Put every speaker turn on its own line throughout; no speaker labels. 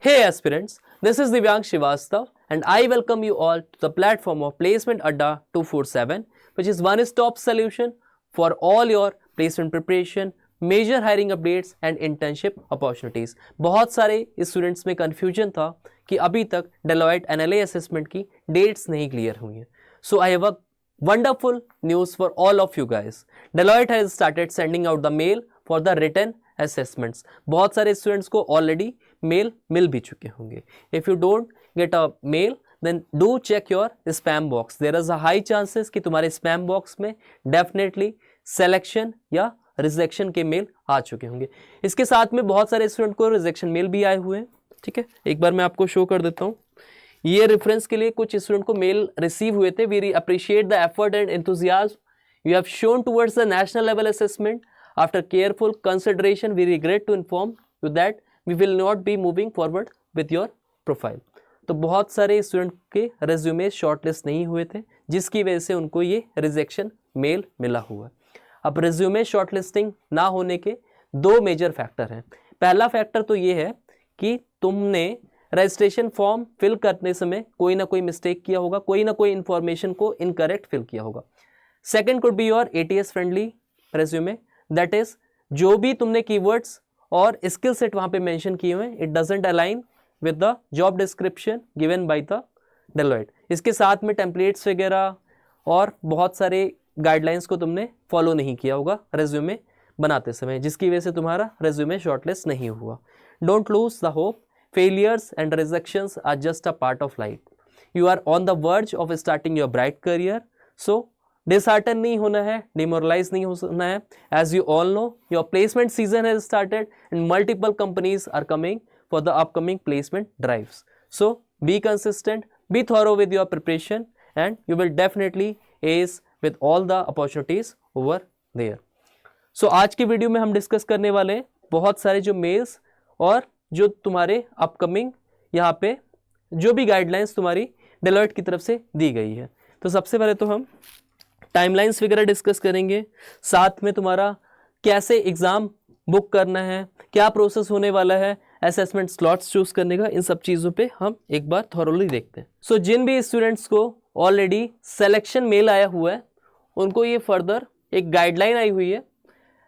Hey aspirants, this is Divyang Srivastav and I welcome you all to the platform of Placement Adda 247, which is one-stop solution for all your placement preparation, major hiring updates and internship opportunities. बहुत सारे students में confusion था कि अभी तक Deloitte NLA assessment की dates नहीं clear हुई हैं. So I have a wonderful news for all of you guys. Deloitte has started sending out the mail for the written assessments. बहुत सारे स्टूडेंट्स को ऑलरेडी मेल मिल भी चुके होंगे. If you don't get a mail then do check your spam box. There is a high chances कि तुम्हारे spam box में definitely selection या रिजेक्शन के मेल आ चुके होंगे. इसके साथ में बहुत सारे स्टूडेंट को रिजेक्शन मेल भी आए हुए हैं. ठीक है, एक बार मैं आपको शो कर देता हूँ. ये रेफरेंस के लिए कुछ स्टूडेंट को मेल रिसीव हुए थे. We appreciate the effort and enthusiasm you have shown towards the national level assessment. After careful consideration, we regret to inform you that we will not be moving forward with your profile. तो बहुत सारे student के resume shortlist नहीं हुए थे, जिसकी वजह से उनको ये रिजेक्शन मेल मिला हुआ है. अब रेज्यूमे शॉर्टलिस्टिंग ना होने के दो मेजर फैक्टर हैं. पहला फैक्टर तो ये है कि तुमने रजिस्ट्रेशन फॉर्म फिल करने समय कोई ना कोई मिस्टेक किया होगा, कोई ना कोई इन्फॉर्मेशन को इनकरेक्ट फिल किया होगा. Second could be your ATS friendly resume. That is जो भी तुमने कीवर्ड्स और स्किल सेट वहां पे मेंशन किए हुए हैं, it doesn't align with the job description given by the Deloitte. इसके साथ में टेम्पलेट्स वगैरह और बहुत सारे गाइडलाइंस को तुमने फॉलो नहीं किया होगा रेज्यूमे बनाते समय, जिसकी वजह से तुम्हारा रेज्यूमे शॉर्टलिस्ट नहीं हुआ. Don't lose the hope. Failures and rejections are just a part of life. You are on the verge of starting your bright career. So dishearten नहीं होना है, डिमोरलाइज नहीं होना है. As you all know, your placement season has started and multiple companies are coming for the upcoming placement drives. So be consistent, be thorough with your preparation and you will definitely ace with all the opportunities over there. So आज की video में हम discuss करने वाले हैं बहुत सारे जो मेल्स और जो तुम्हारे अपकमिंग यहाँ पे जो भी गाइडलाइंस तुम्हारी डेलॉइट की तरफ से दी गई है. तो सबसे पहले तो हम टाइमलाइंस वगैरह डिस्कस करेंगे, साथ में तुम्हारा कैसे एग्ज़ाम बुक करना है, क्या प्रोसेस होने वाला है, असेसमेंट स्लॉट्स चूज करने का, इन सब चीज़ों पे हम एक बार थॉरोली देखते हैं. सो जिन भी स्टूडेंट्स को ऑलरेडी सिलेक्शन मेल आया हुआ है उनको ये फर्दर एक गाइडलाइन आई हुई है.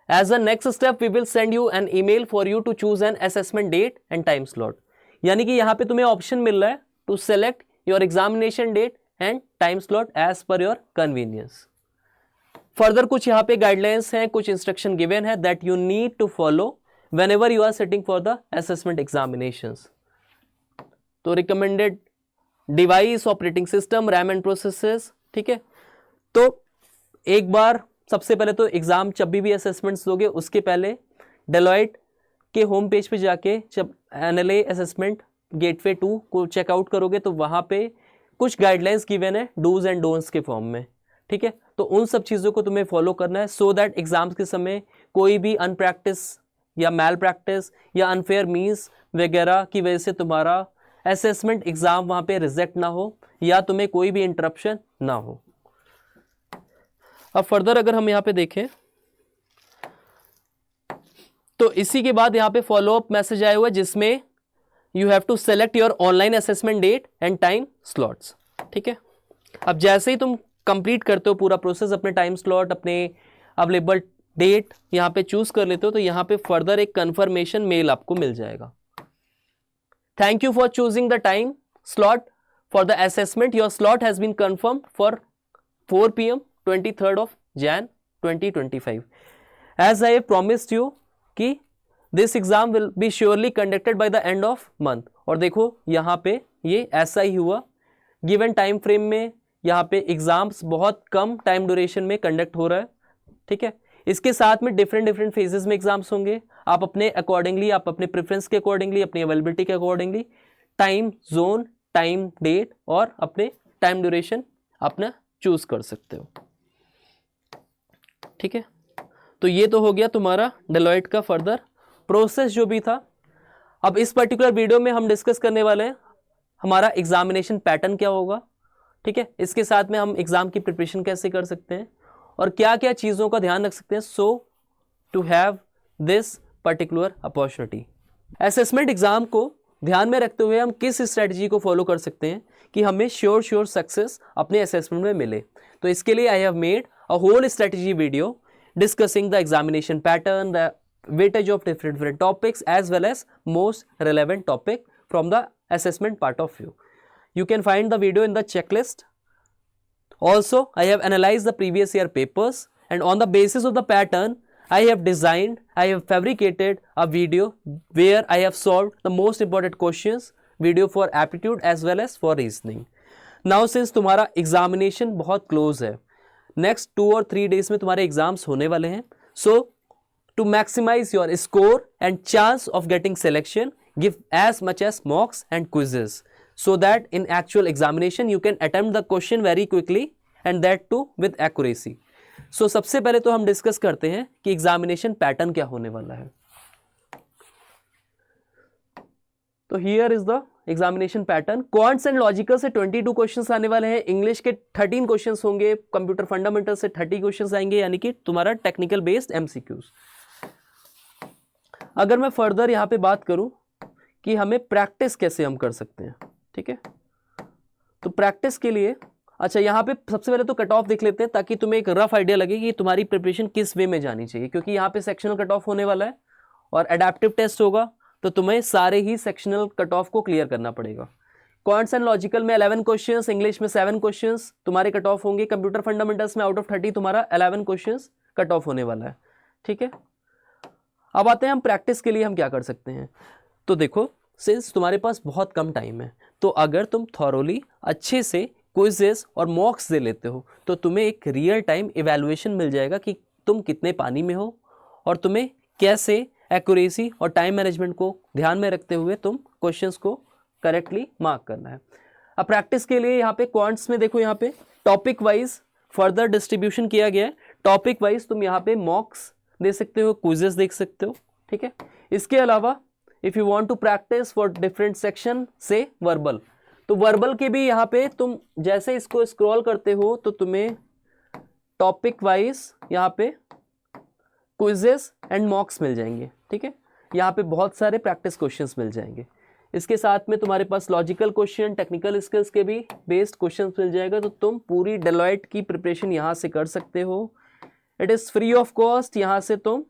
As a next step we will send you an email for you to choose an assessment date and time slot. यानी कि यहाँ पे तुम्हें ऑप्शन मिल रहा है to select your examination date and time slot as per your convenience. Further कुछ यहाँ पे गाइडलाइंस हैं, कुछ इंस्ट्रक्शन गिवन है that you need to follow whenever you are sitting for the assessment examinations. तो recommended device, operating system, RAM and processes. ठीक है, तो एक बार सबसे पहले तो एग्जाम जब भी असेसमेंट्स दोगे उसके पहले डेलॉइट के होम पेज पे जाके जब NLA असेसमेंट गेटवे 2 को चेकआउट करोगे तो वहाँ पे कुछ गाइडलाइंस गिवन है डूज एंड डोंट्स के फॉर्म में. ठीक है, तो उन सब चीज़ों को तुम्हें फॉलो करना है सो दैट एग्जाम्स के समय कोई भी अनप्रैक्टिस या मैल प्रैक्टिस या अनफेयर मीन्स वगैरह की वजह से तुम्हारा असेसमेंट एग्ज़ाम वहाँ पे रिजेक्ट ना हो या तुम्हें कोई भी इंटरप्शन ना हो. अब फर्दर अगर हम यहाँ पे देखें तो इसी के बाद यहाँ पे फॉलोअप मैसेज आया हुआ है जिसमें you have to select your online assessment date and time slots. ठीक है, अब जैसे ही तुम कंप्लीट करते हो पूरा प्रोसेस, अपने टाइम स्लॉट, अपने अवेलेबल डेट यहाँ पे चूज कर लेते हो, तो यहाँ पे फर्दर एक कंफर्मेशन मेल आपको मिल जाएगा. Thank you for choosing the time slot for the assessment. Your slot has been confirmed for 4 PM 23rd of Jan 2025. As I have promised you कि this exam will be surely conducted by the end of month. और देखो यहाँ पे ये ऐसा ही हुआ. Given time frame में यहाँ पे एग्जाम्स बहुत कम टाइम ड्यूरेशन में कंडक्ट हो रहा है. ठीक है, इसके साथ में डिफरेंट फेजेस में एग्जाम्स होंगे. आप अपने अकॉर्डिंगली, आप अपने प्रेफरेंस के अकॉर्डिंगली, अपनी अवेलेबिलिटी के accordingly time zone, time date और अपने टाइम ड्यूरेशन अपना चूज कर सकते हो. ठीक है, तो ये तो हो गया तुम्हारा डेलॉइट का फर्दर प्रोसेस जो भी था. अब इस पर्टिकुलर वीडियो में हम डिस्कस करने वाले हैं हमारा एग्जामिनेशन पैटर्न क्या होगा. ठीक है, इसके साथ में हम एग्जाम की प्रिपरेशन कैसे कर सकते हैं और क्या क्या चीज़ों का ध्यान रख सकते हैं so to have this particular opportunity. Assessment exam को ध्यान में रखते हुए हम किस स्ट्रेटजी को फॉलो कर सकते हैं कि हमें श्योर सक्सेस अपने असेसमेंट में मिले। तो इसके लिए I have made a whole strategy video discussing the examination pattern, the weightage of different topics as well as most relevant topic from the assessment part of view. You can find the video in the checklist. Also, I have analyzed the previous year papers, and on the basis of the pattern, I have fabricated a video where I have solved the most important questions, video for aptitude as well as for reasoning. Now since तुम्हारा examination बहुत close है, next 2 or 3 days में तुम्हारे exams होने वाले हैं, so to maximize your score and chance of getting selection, give as much as mocks and quizzes so that in actual examination you can attempt the question very quickly and that too with accuracy. So सबसे पहले तो हम discuss करते हैं कि examination pattern क्या होने वाला है। तो here is the examination pattern. Quants and logical से 22 क्वेश्चंस आने वाले हैं, इंग्लिश के 13 क्वेश्चंस होंगे, कंप्यूटर फंडामेंटल से 30 क्वेश्चंस आएंगे, यानी कि तुम्हारा टेक्निकल बेस्ड एमसीक्यूज। अगर मैं फर्दर यहाँ पे बात करूं कि हमें प्रैक्टिस कैसे हम कर सकते हैं, ठीक है, तो प्रैक्टिस के लिए अच्छा यहाँ पे सबसे पहले तो कट ऑफ देख लेते हैं ताकि तुम्हें एक रफ आइडिया लगे कि तुम्हारी प्रिपरेशन किस वे में जानी चाहिए, क्योंकि यहाँ पे सेक्शनल कट ऑफ होने वाला है और एडेप्टिव टेस्ट होगा तो तुम्हें सारे ही सेक्शनल कट ऑफ को क्लियर करना पड़ेगा। क्वांट्स एंड लॉजिकल में 11 क्वेश्चंस, इंग्लिश में 7 क्वेश्चंस तुम्हारे कट ऑफ होंगे, कंप्यूटर फंडामेंटल्स में आउट ऑफ 30 तुम्हारा 11 क्वेश्चंस कट ऑफ होने वाला है, ठीक है। अब आते हैं हम प्रैक्टिस के लिए हम क्या कर सकते हैं। तो देखो, सिंस तुम्हारे पास बहुत कम टाइम है, तो अगर तुम थॉरोली अच्छे से क्विजेस और मॉक्स दे लेते हो तो तुम्हें एक रियल टाइम इवैल्यूएशन मिल जाएगा कि तुम कितने पानी में हो और तुम्हें कैसे एक्यूरेसी और टाइम मैनेजमेंट को ध्यान में रखते हुए तुम क्वेश्चंस को करेक्टली मार्क करना है। अब प्रैक्टिस के लिए यहाँ पे क्वांट्स में देखो, यहाँ पे टॉपिक वाइज फर्दर डिस्ट्रीब्यूशन किया गया है। टॉपिक वाइज तुम यहाँ पे मॉक्स दे सकते हो, क्विजेस देख सकते हो, ठीक है। इसके अलावा if you want to practise for different section से वर्बल, तो वर्बल के भी यहाँ पे तुम जैसे इसको स्क्रॉल करते हो तो तुम्हें टॉपिक वाइज यहाँ पे क्विजेस एंड मॉक्स मिल जाएंगे, ठीक है। यहाँ पे बहुत सारे प्रैक्टिस क्वेश्चंस मिल जाएंगे। इसके साथ में तुम्हारे पास लॉजिकल क्वेश्चन, टेक्निकल स्किल्स के भी बेस्ड क्वेश्चंस मिल जाएगा, तो तुम पूरी डेलॉयट की प्रिपरेशन यहाँ से कर सकते हो। It is free of cost, यहाँ से तुम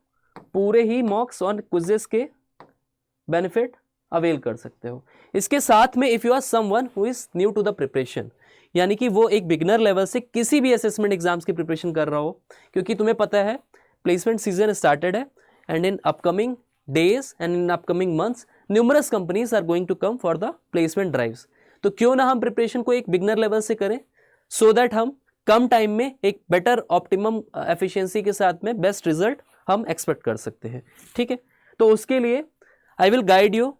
पूरे ही मॉक्स और क्विजेस के बेनिफिट अवेल कर सकते हो। इसके साथ में if you are someone who is new to the preparation, यानी कि वो एक बिगनर लेवल से किसी भी असेसमेंट एग्जाम्स की प्रिपरेशन कर रहा हो, क्योंकि तुम्हें पता है प्लेसमेंट सीजन स्टार्टेड है and in upcoming days and in upcoming months numerous companies are going to come for the placement drives. तो क्यों ना हम प्रिपरेशन को एक बिगनर लेवल से करें सो दैट हम कम टाइम में एक बेटर ऑप्टिमम एफिशिएंसी के साथ में बेस्ट रिजल्ट हम एक्सपेक्ट कर सकते हैं, ठीक है। तो उसके लिए I will guide you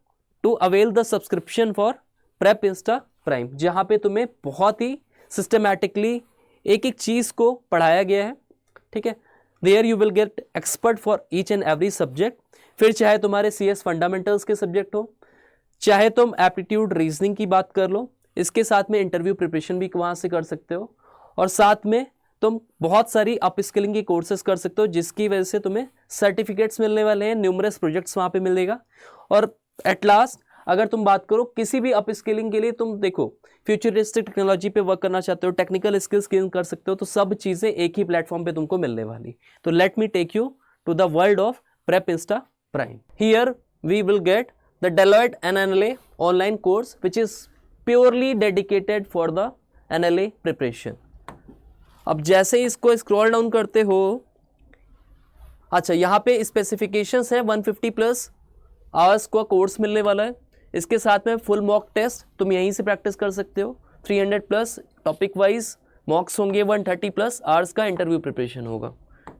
to avail the subscription for PrepInsta Prime, जहाँ पे तुम्हें बहुत ही सिस्टमैटिकली एक एक चीज़ को पढ़ाया गया है, ठीक है। There you will get expert for each and every subject. फिर चाहे तुम्हारे CS फंडामेंटल्स के सब्जेक्ट हो, चाहे तुम एप्टीट्यूड रीजनिंग की बात कर लो, इसके साथ में इंटरव्यू प्रिपरेशन भी वहाँ से कर सकते हो, और साथ में तुम बहुत सारी अप स्किलिंग की कोर्सेज कर सकते हो जिसकी वजह से तुम्हें सर्टिफिकेट्स मिलने वाले हैं, न्यूमरस प्रोजेक्ट्स वहाँ पे मिलेगा। और एट लास्ट अगर तुम बात करो किसी भी अप स्किलिंग के लिए, तुम देखो फ्यूचरिस्टिक टेक्नोलॉजी पे वर्क करना चाहते हो, टेक्निकल स्किल्स गेन कर सकते हो, तो सब चीज़ें एक ही प्लेटफॉर्म पे तुमको मिलने वाली। तो let me take you to the world of PrepInsta Prime. Here we will get the Deloitte NLA online course which is purely dedicated for the NLA preparation. अब जैसे ही इसको स्क्रॉल डाउन करते हो, अच्छा यहाँ पे स्पेसिफिकेशंस है 150+ hours का कोर्स मिलने वाला है। इसके साथ में फुल मॉक टेस्ट तुम यहीं से प्रैक्टिस कर सकते हो, 300+ टॉपिक वाइज मॉक्स होंगे, 130+ आवर्स का इंटरव्यू प्रिपरेशन होगा,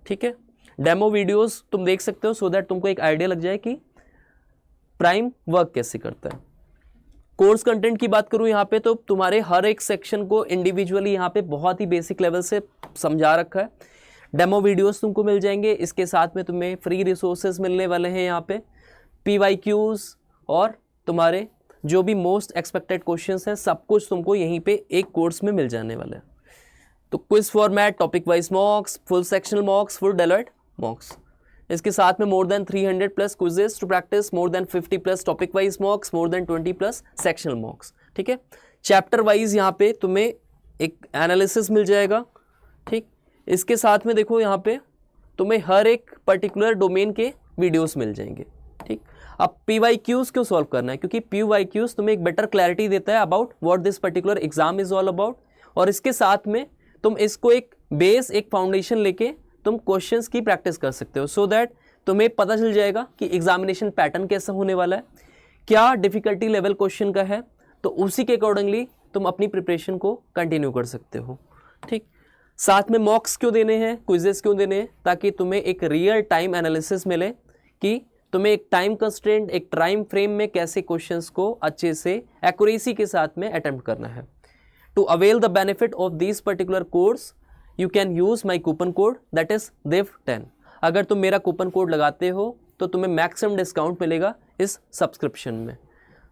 ठीक है। डेमो वीडियोस तुम देख सकते हो सो दैट तुमको एक आइडिया लग जाए कि प्राइम वर्क कैसे करता है। कोर्स कंटेंट की बात करूँ यहाँ पे, तो तुम्हारे हर एक सेक्शन को इंडिविजुअली यहाँ पे बहुत ही बेसिक लेवल से समझा रखा है। डेमो वीडियोस तुमको मिल जाएंगे, इसके साथ में तुम्हें फ्री रिसोर्सेज मिलने वाले हैं यहाँ पे, PYQs और तुम्हारे जो भी मोस्ट एक्सपेक्टेड क्वेश्चंस हैं सब कुछ तुमको यहीं पे एक कोर्स में मिल जाने वाला है। तो quiz format, topic wise मॉक्स, full sectional मॉक्स, full Deloitte मॉक्स, इसके साथ में more than 300 plus quizzes to practice, more than 50 plus topic wise mocks, more than 20 plus sectional mocks. ठीक है, चैप्टर वाइज यहाँ पे तुम्हें एक एनालिसिस मिल जाएगा. ठीक, इसके साथ में देखो यहाँ पे तुम्हें हर एक पर्टिकुलर डोमेन के वीडियोस मिल जाएंगे. ठीक, अब PYQs क्यों सॉल्व करना है, क्योंकि PYQs तुम्हें एक बेटर क्लैरिटी देता है about what this particular exam is all about, और इसके साथ में तुम इसको एक बेस, एक फाउंडेशन लेके तुम क्वेश्चंस की प्रैक्टिस कर सकते हो, सो दैट तुम्हें पता चल जाएगा कि एग्जामिनेशन पैटर्न कैसा होने वाला है, क्या डिफ़िकल्टी लेवल क्वेश्चन का है, तो उसी के अकॉर्डिंगली तुम अपनी प्रिपरेशन को कंटिन्यू कर सकते हो. ठीक, साथ में मॉक्स क्यों देने हैं, क्विजेस क्यों देने हैं, ताकि तुम्हें एक रियल टाइम एनालिसिस मिले कि तुम्हें एक टाइम कंस्ट्रेंट, एक टाइम फ्रेम में कैसे क्वेश्चंस को अच्छे से एक्यूरेसी के साथ में अटेम्प्ट करना है. To avail the benefit of this particular course you can use my coupon code that is DIV10. अगर तुम मेरा कूपन कोड लगाते हो तो तुम्हें मैक्सिमम डिस्काउंट मिलेगा इस सब्सक्रिप्शन में.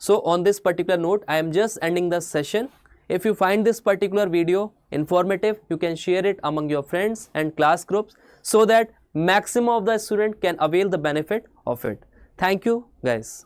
So on this particular note, I am just ending the session. If you find this particular video informative, you can share it among your friends and class groups so that maximum of the student can avail the benefit of it. Thank you guys.